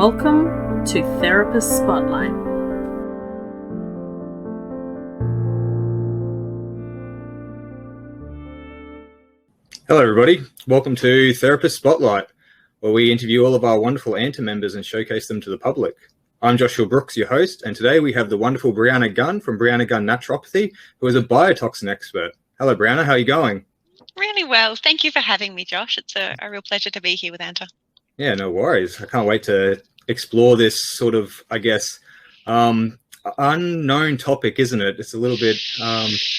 Welcome to Therapist Spotlight. Hello everybody, welcome to Therapist Spotlight, where we interview all of our wonderful ANTA members and showcase them to the public. I'm Joshua Brooks, your host, and today we have the wonderful Briana Gunn from Briana Gunn Naturopathy, who is a biotoxin expert. Hello Briana, how are you going? Really well. Thank you for having me, Josh. It's a real pleasure to be here with ANTA. Yeah, no worries. I can't wait to explore this sort of, unknown topic, isn't it? It's a little bit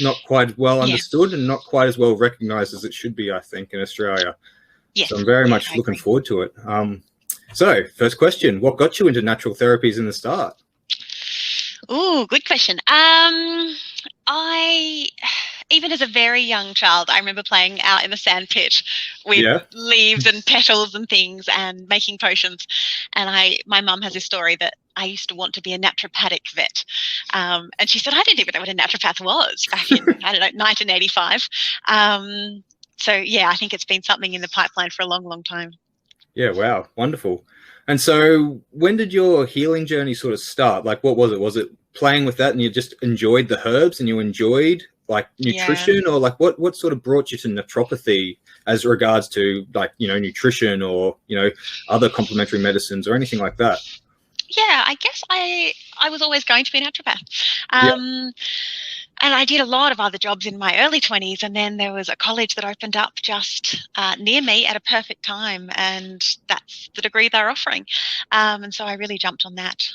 not quite well understood and not quite as well recognized as it should be, I think, in Australia. Yes. So I'm very much looking forward to it. So first question, what got you into natural therapies in the start? Oh, good question. Even as a very young child, I remember playing out in the sandpit with leaves and petals and things and making potions. And my mum has this story that I used to want to be a naturopathic vet. And she said, I didn't even know what a naturopath was back in, 1985. So, yeah, I think it's been something in the pipeline for a long, long time. Yeah, wow, wonderful. And so when did your healing journey sort of start? Like, what was it? Was it playing with that and you just enjoyed the herbs and you enjoyed like nutrition, or like what sort of brought you to naturopathy as regards to like, nutrition or, other complementary medicines or anything like that? Yeah, I guess I was always going to be a naturopath. And I did a lot of other jobs in my early 20s, and then there was a college that opened up just near me at a perfect time, and that's the degree they're offering. And so I really jumped on that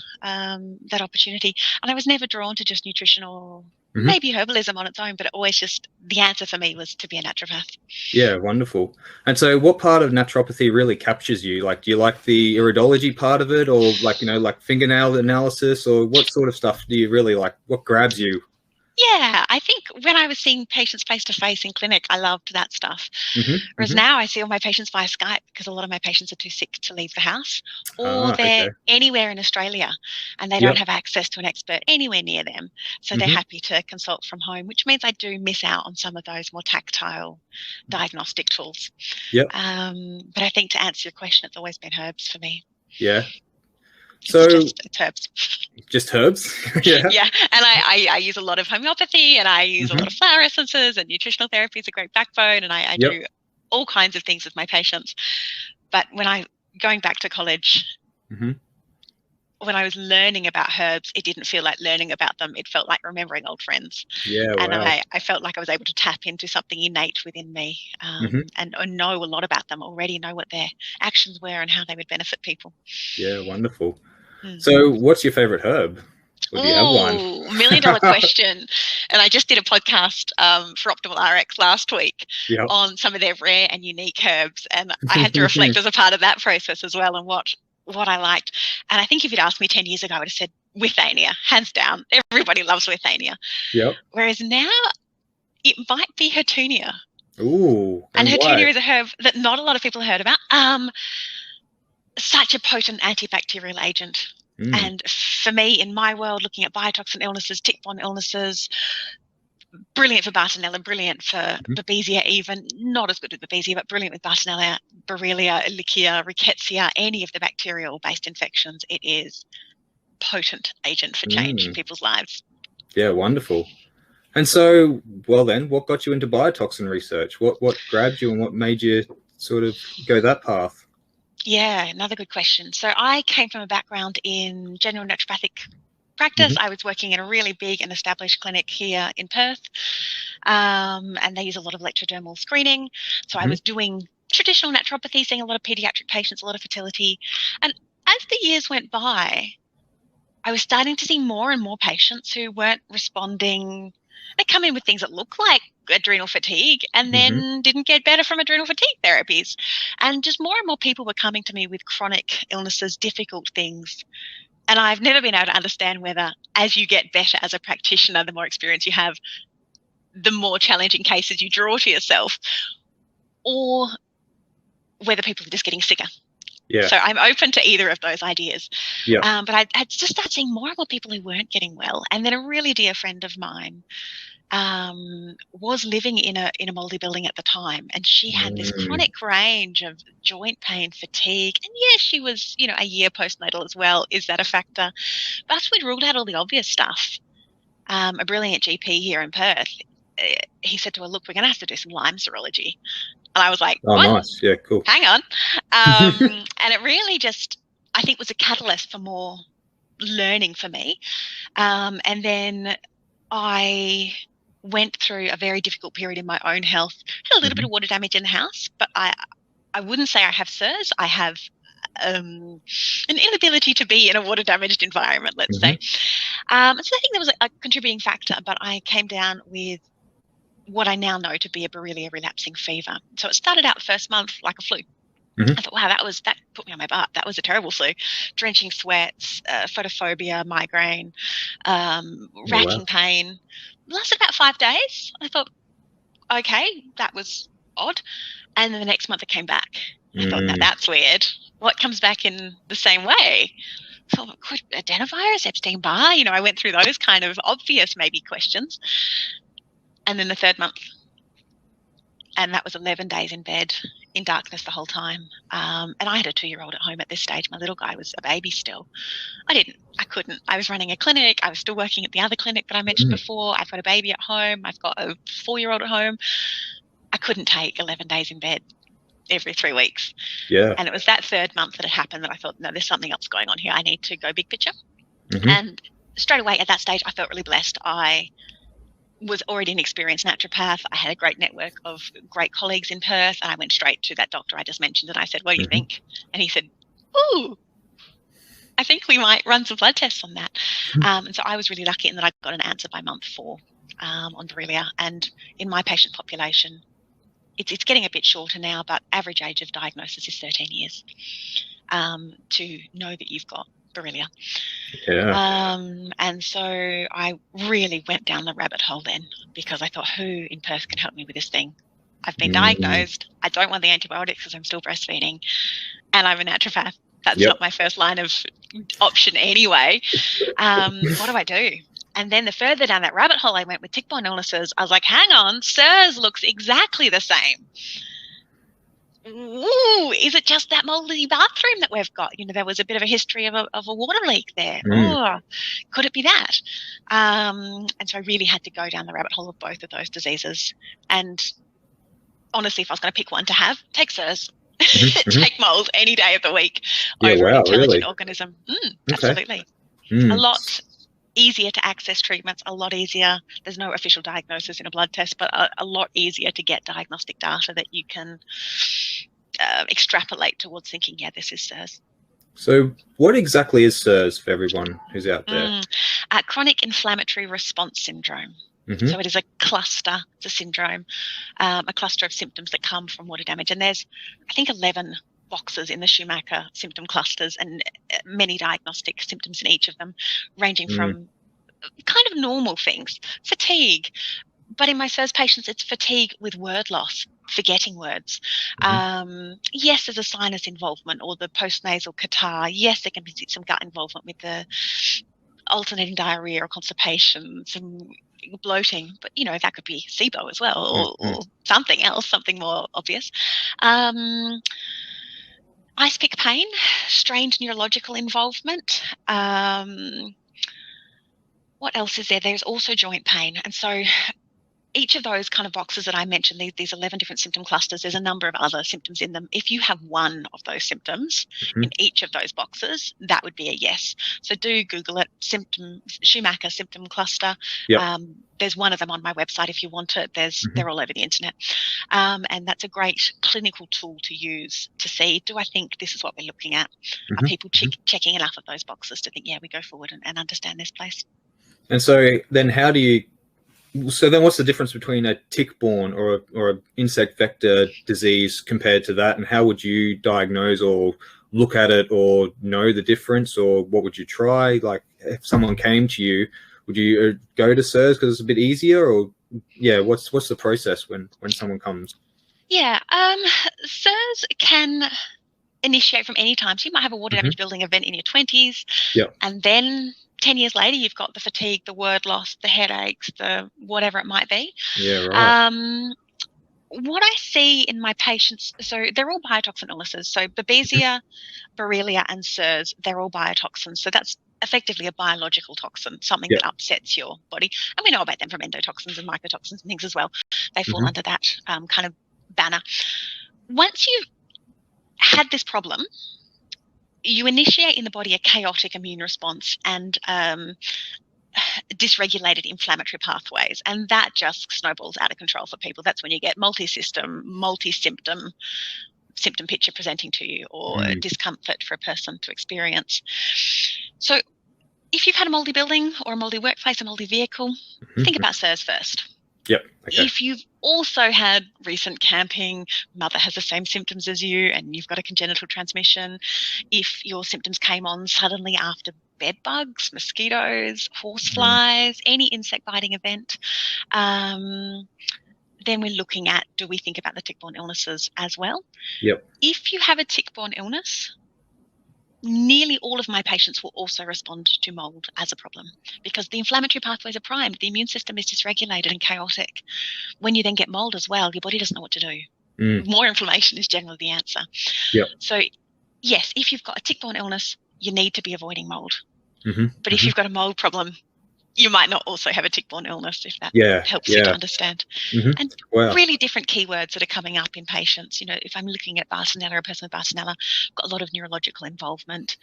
opportunity. And I was never drawn to just nutrition or maybe herbalism on its own, but always just the answer for me was to be a naturopath. Yeah, wonderful. And so what part of naturopathy really captures you? Like, do you like the iridology part of it, or like, like fingernail analysis, or what sort of stuff do you really like? What grabs you? Yeah, I think when I was seeing patients face-to-face in clinic, I loved that stuff. Whereas now I see all my patients via Skype because a lot of my patients are too sick to leave the house, or they're anywhere in Australia and they don't have access to an expert anywhere near them. So they're happy to consult from home, which means I do miss out on some of those more tactile diagnostic tools. But I think to answer your question, it's always been herbs for me. Yeah. So it's herbs. Just herbs? Yeah. And I use a lot of homeopathy, and I use a lot of flower essences, and nutritional therapy is a great backbone, and I do all kinds of things with my patients. But going back to college, when I was learning about herbs, it didn't feel like learning about them. It felt like remembering old friends. Yeah, and wow. I felt like I was able to tap into something innate within me, and know a lot about them already, know what their actions were and how they would benefit people. Yeah, wonderful. So what's your favorite herb? Or do you have one? $1 million question. And I just did a podcast for Optimal RX last week on some of their rare and unique herbs. And I had to reflect as a part of that process as well, and what I liked. And I think if you'd asked me 10 years ago, I would have said withania, hands down. Everybody loves withania. Whereas now it might be Hetunia. Ooh. And Hetunia is a herb that not a lot of people have heard about. Such a potent antibacterial agent. And for me, in my world, looking at biotoxin illnesses, tickborne illnesses, brilliant for Bartonella, brilliant for Babesia even, not as good with Babesia, but brilliant with Bartonella, Borrelia, Ehrlichia, Rickettsia, any of the bacterial-based infections. It is potent agent for change in people's lives. Yeah, wonderful. And so, well then, what got you into biotoxin research? What grabbed you and what made you sort of go that path? Yeah, another good question. So I came from a background in general naturopathic practice. I was working in a really big and established clinic here in Perth, and they use a lot of electrodermal screening. So I was doing traditional naturopathy, seeing a lot of pediatric patients, a lot of fertility. And as the years went by, I was starting to see more and more patients who weren't responding. They come in with things that look like adrenal fatigue and then didn't get better from adrenal fatigue therapies. And just more and more people were coming to me with chronic illnesses, difficult things. And I've never been able to understand whether as you get better as a practitioner, the more experience you have, the more challenging cases you draw to yourself, or whether people are just getting sicker. Yeah. So I'm open to either of those ideas. Yeah. But I just started seeing more and more people who weren't getting well. And then a really dear friend of mine was living in a moldy building at the time, and she had this chronic range of joint pain, fatigue, and yes, she was, a year postnatal as well. Is that a factor? But after we'd ruled out all the obvious stuff, a brilliant GP here in Perth, he said to her, "Look, we're going to have to do some Lyme serology." And I was like, "Oh, what? Nice, yeah, cool." Hang on. And it really just, I think, was a catalyst for more learning for me. And then I went through a very difficult period in my own health. Had a little bit of water damage in the house, but I wouldn't say I have SIRS. I have an inability to be in a water damaged environment, let's say. So I think there was a contributing factor, but I came down with what I now know to be a Borrelia relapsing fever. So it started out the first month like a flu. I thought, wow, that put me on my butt. That was a terrible flu. Drenching sweats, photophobia, migraine, racking pain. It lasted about 5 days. I thought, okay, that was odd. And then the next month it came back. I thought, now that's weird. What comes back in the same way? I thought, could adenovirus, Epstein-Barr? I went through those kind of obvious maybe questions. And then the third month, and that was 11 days in bed in darkness the whole time. And I had a 2-year-old at home at this stage. My little guy was a baby still. I couldn't. I was running a clinic. I was still working at the other clinic that I mentioned before. I've got a baby at home. I've got a 4-year-old at home. I couldn't take 11 days in bed every 3 weeks. Yeah. And it was that third month that it happened that I thought, no, there's something else going on here. I need to go big picture. And straight away at that stage, I felt really blessed. I was already an experienced naturopath. I had a great network of great colleagues in Perth, and I went straight to that doctor I just mentioned, and I said, what do you think? And he said, ooh, I think we might run some blood tests on that. And so I was really lucky in that I got an answer by month 4 on Borrelia. And in my patient population, it's getting a bit shorter now, but average age of diagnosis is 13 years to know that you've got Borrelia. Yeah. And so I really went down the rabbit hole then, because I thought, who in Perth can help me with this thing? I've been diagnosed. I don't want the antibiotics because I'm still breastfeeding, and I'm a naturopath. That's not my first line of option anyway. What do I do? And then the further down that rabbit hole I went with tick-borne illnesses, I was like, hang on, SIRS looks exactly the same. Ooh, is it just that moldy bathroom that we've got? There was a bit of a history of a water leak there. Oh, could it be that? And so I really had to go down the rabbit hole of both of those diseases. And honestly, if I was going to pick one to have, take SIRS. Take mold any day of the week over an intelligent organism. Absolutely. A lot easier to access treatments, a lot easier. There's no official diagnosis in a blood test, but a lot easier to get diagnostic data that you can extrapolate towards thinking, yeah, this is SIRS. So what exactly is SIRS for everyone who's out there? Chronic inflammatory response syndrome. So it is a cluster, it's a syndrome, a cluster of symptoms that come from water damage. And there's, I think, 11 boxes in the Schumacher symptom clusters, and many diagnostic symptoms in each of them, ranging from kind of normal things, fatigue. But in my SIRS patients, it's fatigue with word loss, forgetting words. Yes, there's a sinus involvement or the postnasal catarrh. Yes, there can be some gut involvement with the alternating diarrhea or constipation, some bloating, but that could be SIBO as well, or something else, something more obvious. Ice pick pain, strange neurological involvement. What else is there? There's also joint pain. And so each of those kind of boxes that I mentioned, these 11 different symptom clusters, there's a number of other symptoms in them. If you have one of those symptoms in each of those boxes, that would be a yes. So do Google it, Schumacher symptom cluster. There's one of them on my website if you want it. They're all over the internet. And that's a great clinical tool to use to see, do I think this is what we're looking at? Are people checking enough of those boxes to think, yeah, we go forward and understand this place? And so then what's the difference between a tick-borne or an insect vector disease compared to that? And how would you diagnose or look at it or know the difference, or what would you try? Like if someone came to you, would you go to SIRS because it's a bit easier, or what's the process when someone comes? SIRS can initiate from any time. So you might have a water damage building event in your 20s, and then 10 years later, you've got the fatigue, the word loss, the headaches, the whatever it might be. Yeah, right. What I see in my patients, so they're all biotoxin illnesses. So Babesia, Borrelia, and SIRS, they're all biotoxins. So that's effectively a biological toxin, something Yep. that upsets your body. And we know about them from endotoxins and mycotoxins and things as well. They fall Mhm. under that kind of banner. Once you've had this problem, you initiate in the body a chaotic immune response and dysregulated inflammatory pathways, and that just snowballs out of control for people. That's when you get multi-system, multi-symptom picture presenting to you, or discomfort for a person to experience. So if you've had a moldy building or a moldy workplace, a moldy vehicle, think about SIRS first. Yep. Okay. If you've also had recent camping, mother has the same symptoms as you, and you've got a congenital transmission, if your symptoms came on suddenly after bed bugs, mosquitoes, horseflies, any insect biting event, then we're looking at, do we think about the tick-borne illnesses as well? Yep. If you have a tick-borne illness, nearly all of my patients will also respond to mold as a problem, because the inflammatory pathways are primed, the immune system is dysregulated and chaotic. When you then get mold as well, your body doesn't know what to do. More inflammation is generally the answer. Yep. So yes, if you've got a tick-borne illness, you need to be avoiding mold. But if Mhm. you've got a mold problem, you might not also have a tick-borne illness, if that helps you to understand. And really different keywords that are coming up in patients. You know, if I'm looking at Bartonella, a person with Bartonella, got a lot of neurological involvement.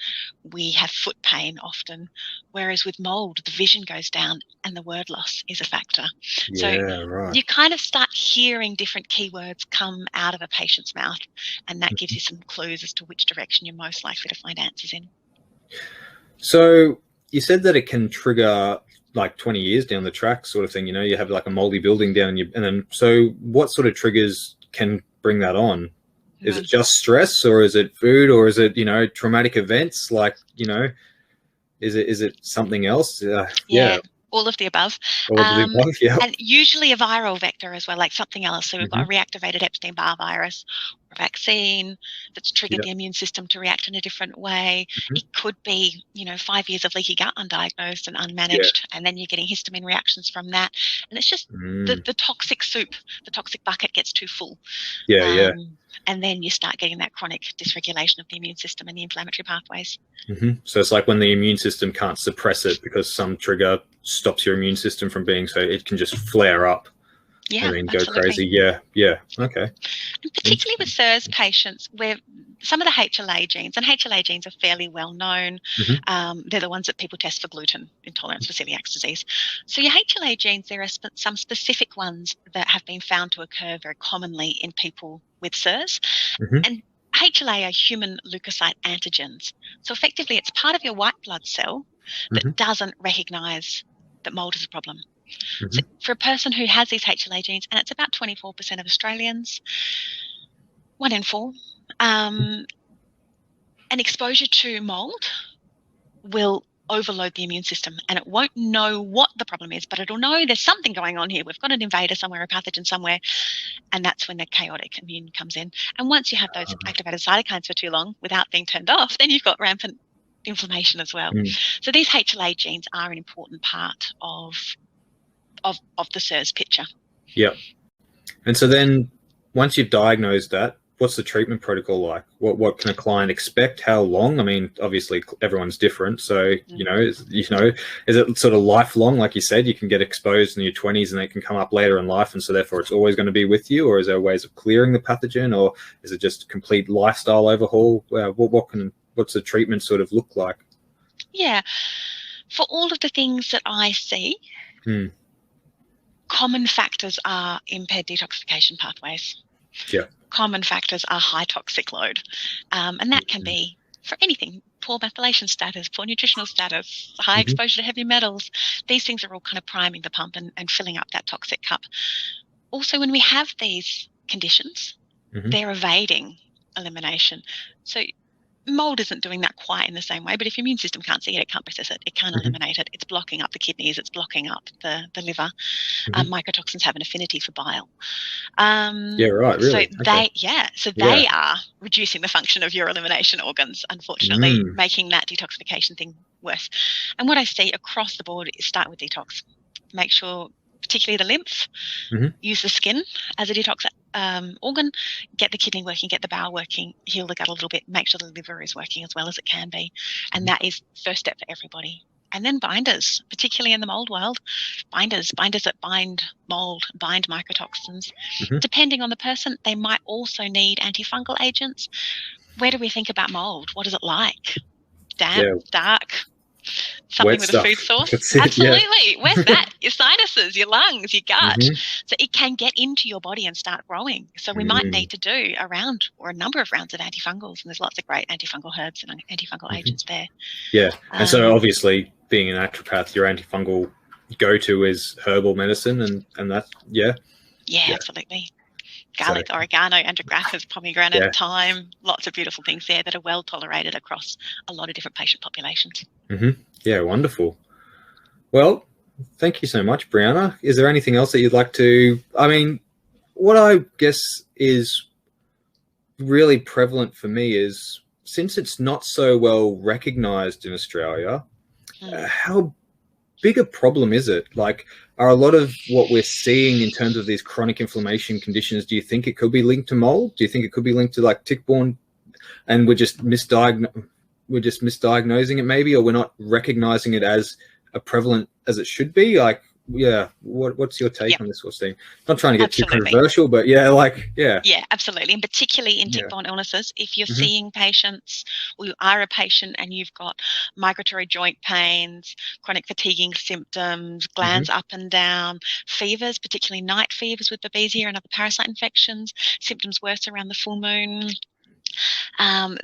We have foot pain often, whereas with mold, the vision goes down and the word loss is a factor. So you kind of start hearing different keywords come out of a patient's mouth, and that gives you some clues as to which direction you're most likely to find answers in. So you said that it can trigger like 20 years down the track sort of thing, you know, you have like a moldy building down and then, so what sort of triggers can bring that on? Is it just stress, or is it food, or is it, you know, traumatic events? Like, you know, is it something else? Yeah. All of the above. All of the above, yeah. And usually a viral vector as well, like something else. So we've got a reactivated Epstein-Barr virus or a vaccine that's triggered the immune system to react in a different way. It could be, you know, 5 years of leaky gut undiagnosed and unmanaged, and then you're getting histamine reactions from that. And it's just the toxic soup, the toxic bucket gets too full. And then you start getting that chronic dysregulation of the immune system and the inflammatory pathways. So it's like when the immune system can't suppress it because some trigger stops your immune system from being, so it can just flare up and then go crazy. Yeah. Okay. And particularly with SIRS patients, where some of the HLA genes, and HLA genes are fairly well known. They're the ones that people test for gluten intolerance, for celiac disease. So your HLA genes, there are some specific ones that have been found to occur very commonly in people with SIRS. And HLA are human leukocyte antigens. So effectively, it's part of your white blood cell that doesn't recognize that mold is a problem. So for a person who has these HLA genes, and it's about 24% of Australians, 1 in 4, an exposure to mold will overload the immune system, and it won't know what the problem is, but it'll know there's something going on here. We've got an invader somewhere, a pathogen somewhere, and that's when the chaotic immune comes in. And once you have those activated cytokines for too long without being turned off, then you've got rampant inflammation as well. So these HLA genes are an important part of the SIRS picture. Yep. And so then once you've diagnosed that, what's the treatment protocol like? What can a client expect? How long? I mean, obviously everyone's different. So, you know, is it sort of lifelong? Like you said, you can get exposed in your 20s and it can come up later in life, and so therefore it's always going to be with you? Or is there ways of clearing the pathogen, or is it just a complete lifestyle overhaul? What's the treatment sort of look like? Yeah. For all of the things that I see, common factors are impaired detoxification pathways. Yeah. Common factors are high toxic load. And that can be for anything: poor methylation status, poor nutritional status, high exposure to heavy metals. These things are all kind of priming the pump and filling up that toxic cup. Also, when we have these conditions, they're evading elimination. So mold isn't doing that quite in the same way, but if your immune system can't see it, it can't process it, it can't eliminate it, it's blocking up the kidneys, it's blocking up the liver. Mycotoxins have an affinity for bile. Yeah, right, really. So they are reducing the function of your elimination organs, unfortunately, making that detoxification thing worse. And what I see across the board is start with detox. Make sure, particularly the lymph, use the skin as a detox organ, get the kidney working, get the bowel working, heal the gut a little bit, make sure the liver is working as well as it can be. And that is first step for everybody. And then binders, particularly in the mold world, binders that bind mold, bind mycotoxins. Depending on the person, they might also need antifungal agents. Where do we think about mold? What is it like? Damp, dark, something with a food source? Absolutely. Where's that? Your sinuses, your lungs, your gut. So it can get into your body and start growing. So we might need to do a round or a number of rounds of antifungals, and there's lots of great antifungal herbs and antifungal agents there. Yeah. And so obviously being a naturopath, your antifungal go-to is herbal medicine and that, yeah, absolutely. Garlic, oregano, andrographis, pomegranate, thyme, lots of beautiful things there that are well tolerated across a lot of different patient populations. Yeah, wonderful. Well, thank you so much, Briana. Is there anything else that you'd like to, I mean, what I guess is really prevalent for me is, since it's not so well recognized in Australia, how big a problem is it? Like, are a lot of what we're seeing in terms of these chronic inflammation conditions, do you think it could be linked to mold? Do you think it could be linked to like tick-borne, and we're just misdiagnosing it maybe, or we're not recognizing it as prevalent as it should be? Like, what's your take on this sort of thing? Not trying to get too controversial, but absolutely. And particularly in tick-borne illnesses, if you're seeing patients, or you are a patient and you've got migratory joint pains, chronic fatiguing symptoms, glands up and down, fevers, particularly night fevers with Babesia and other parasite infections, symptoms worse around the full moon,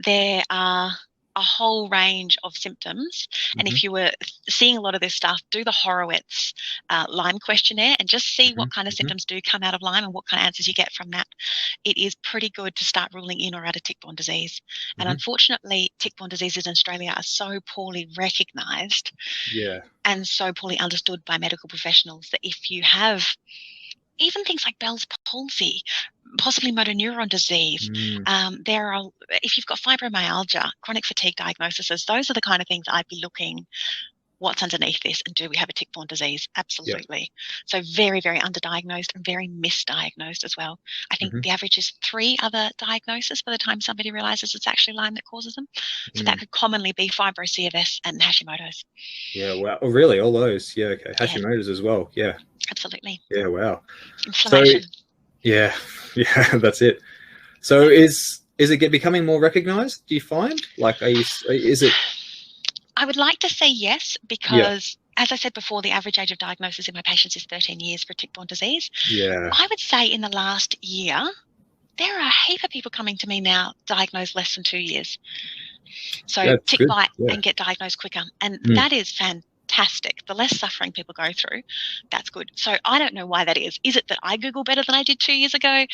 there are a whole range of symptoms. And if you were seeing a lot of this stuff, do the Horowitz Lyme questionnaire and just see what kind of symptoms do come out of Lyme and what kind of answers you get from that. It is pretty good to start ruling in or out of tick-borne disease. And unfortunately, tick-borne diseases in Australia are so poorly recognised and so poorly understood by medical professionals that if you have even things like Bell's palsy, possibly motor neuron disease, if you've got fibromyalgia, chronic fatigue diagnoses, those are the kind of things I'd be looking, what's underneath this, and do we have a tick-borne disease? Absolutely. So very, very underdiagnosed and very misdiagnosed as well. I think the average is 3 other diagnoses by the time somebody realises it's actually Lyme that causes them. So that could commonly be fibro-CFS and Hashimoto's. Yeah, wow. Oh, really? All those? Yeah, okay. Hashimoto's as well. Yeah. Absolutely. Yeah, wow. Inflammation. So, that's it. So is it becoming more recognised, do you find? Like, is it? I would like to say yes, because as I said before, the average age of diagnosis in my patients is 13 years for tick-borne disease. Yeah. I would say in the last year, there are a heap of people coming to me now diagnosed less than 2 years. So tick bite and get diagnosed quicker. And that is fantastic. The less suffering people go through, that's good. So I don't know why that is. Is it that I Google better than I did 2 years ago?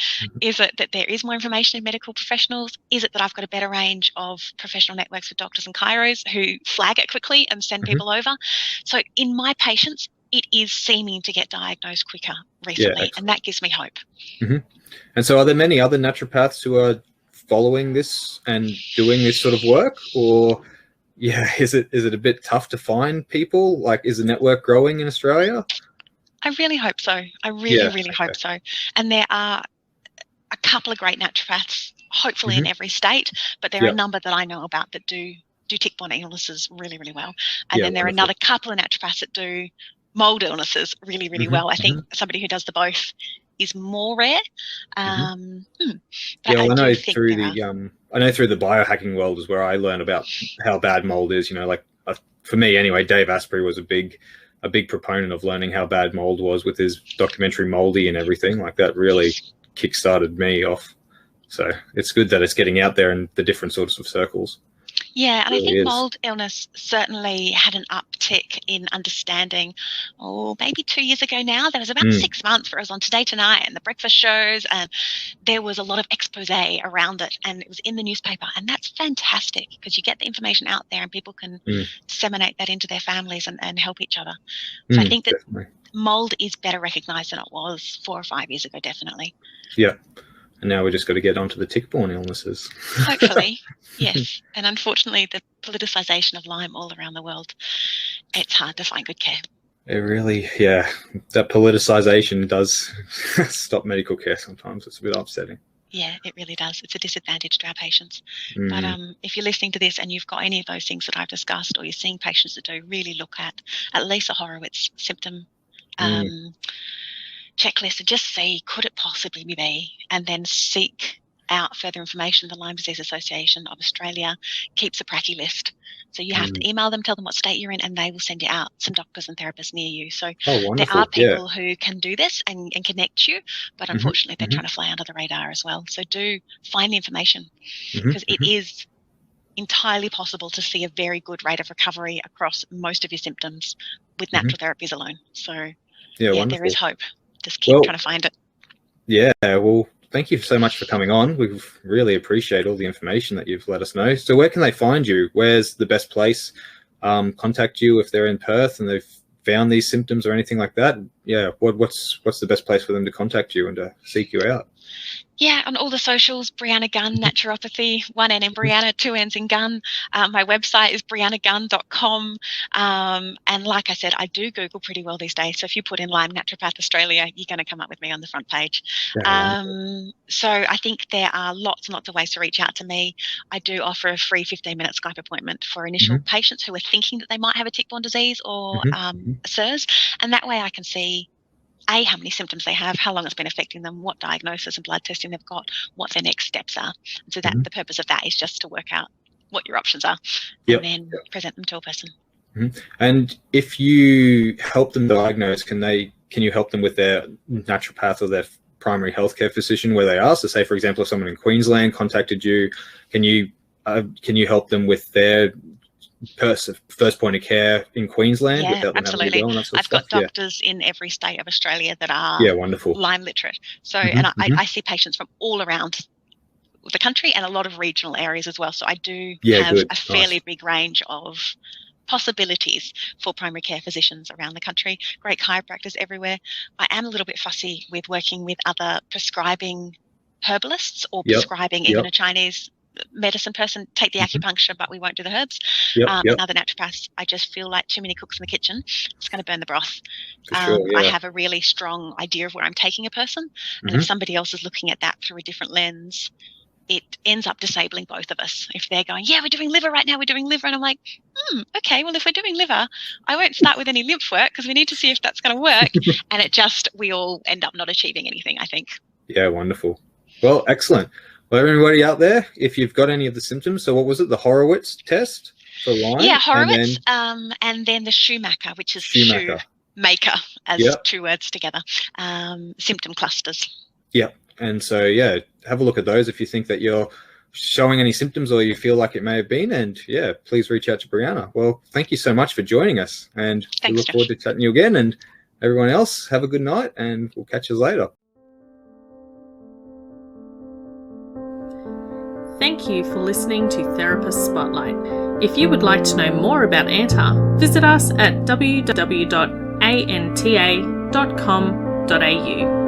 Is it that there is more information in medical professionals? Is it that I've got a better range of professional networks with doctors and chiros who flag it quickly and send people over? So in my patients, it is seeming to get diagnosed quicker recently, and that gives me hope. And so are there many other naturopaths who are following this and doing this sort of work, or is it a bit tough to find people? Like, is the network growing in Australia? I really hope so. I really hope so. And there are a couple of great naturopaths, hopefully in every state, but there are a number that I know about that do tick-borne illnesses really, really well. And then there are another couple of naturopaths that do mold illnesses really, really well. I think somebody who does the both is more rare. I know through the biohacking world is where I learn about how bad mold is. You know, like for me anyway, Dave Asprey was a big proponent of learning how bad mold was with his documentary Moldy and everything. Like, that really kickstarted me off. So it's good that it's getting out there in the different sorts of circles. Yeah, and I really think is. mold illness certainly had an uptick in understanding. Oh, maybe 2 years ago now, there was about 6 months where it was on Today Tonight and the breakfast shows, and there was a lot of expose around it, and it was in the newspaper, and that's fantastic because you get the information out there and people can disseminate that into their families and help each other. So I think that Definitely. mold is better recognised than it was 4 or 5 years ago, definitely. Yeah. And now we just got to get onto the tick-borne illnesses. Hopefully, yes. And unfortunately, the politicisation of Lyme all around the world, it's hard to find good care. It really, yeah, that politicisation does stop medical care sometimes. It's a bit upsetting. Yeah, it really does. It's a disadvantage to our patients. But if you're listening to this and you've got any of those things that I've discussed, or you're seeing patients that do, really look at least a Horowitz symptom checklist and just see, could it possibly be me? And then seek out further information. The Lyme Disease Association of Australia keeps a pracky list. So you have to email them, tell them what state you're in, and they will send you out some doctors and therapists near you. So there are people who can do this and connect you, but unfortunately they're trying to fly under the radar as well. So do find the information, because it is entirely possible to see a very good rate of recovery across most of your symptoms with natural therapies alone. So yeah, there is hope. Just keep trying to find it. Yeah, well, thank you so much for coming on. We really appreciate all the information that you've let us know. So where can they find you? Where's the best place? Contact you if they're in Perth and they've found these symptoms or anything like that. Yeah, what's the best place for them to contact you and to seek you out? Yeah, on all the socials, Briana Gunn, Naturopathy, 1 N in Briana, 2 N's in Gunn. My website is brianagunn.com. And like I said, I do Google pretty well these days. So if you put in Lyme Naturopath Australia, you're going to come up with me on the front page. So I think there are lots and lots of ways to reach out to me. I do offer a free 15-minute Skype appointment for initial patients who are thinking that they might have a tick-borne disease or SIRS. And that way I can see how many symptoms they have, how long it's been affecting them, what diagnosis and blood testing they've got, what their next steps are. And so that the purpose of that is just to work out what your options are and then present them to a person. And if you help them diagnose, can you help them with their naturopath or their primary healthcare physician where they are? So say, for example, if someone in Queensland contacted you, can you help them with their first point of care in Queensland? Yeah, absolutely. I've got doctors in every state of Australia that are wonderful Lyme literate. So and I see patients from all around the country and a lot of regional areas as well. So I do have a fairly big range of possibilities for primary care physicians around the country. Great chiropractors everywhere. I am a little bit fussy with working with other prescribing herbalists or prescribing even a Chinese medicine person, take the acupuncture, but we won't do the herbs. And other naturopaths, I just feel like too many cooks in the kitchen. It's going to burn the broth. I have a really strong idea of where I'm taking a person, and if somebody else is looking at that through a different lens, it ends up disabling both of us. If they're going, yeah, we're doing liver right now, we're doing liver, and I'm like, okay, well, if we're doing liver, I won't start with any lymph work because we need to see if that's going to work. And we all end up not achieving anything, I think. Yeah, wonderful. Well, excellent. Well, everybody out there, if you've got any of the symptoms, so what was it, the Horowitz test for Lyme? Yeah, Horowitz, and then the Schumacher, which is shoemaker, as 2 words together, symptom clusters. Yeah, and so, have a look at those if you think that you're showing any symptoms or you feel like it may have been, and please reach out to Briana. Well, thank you so much for joining us, and we look forward to chatting to you again, and everyone else, have a good night, and we'll catch you later. Thank you for listening to Therapist Spotlight. If you would like to know more about ANTA, visit us at www.anta.com.au.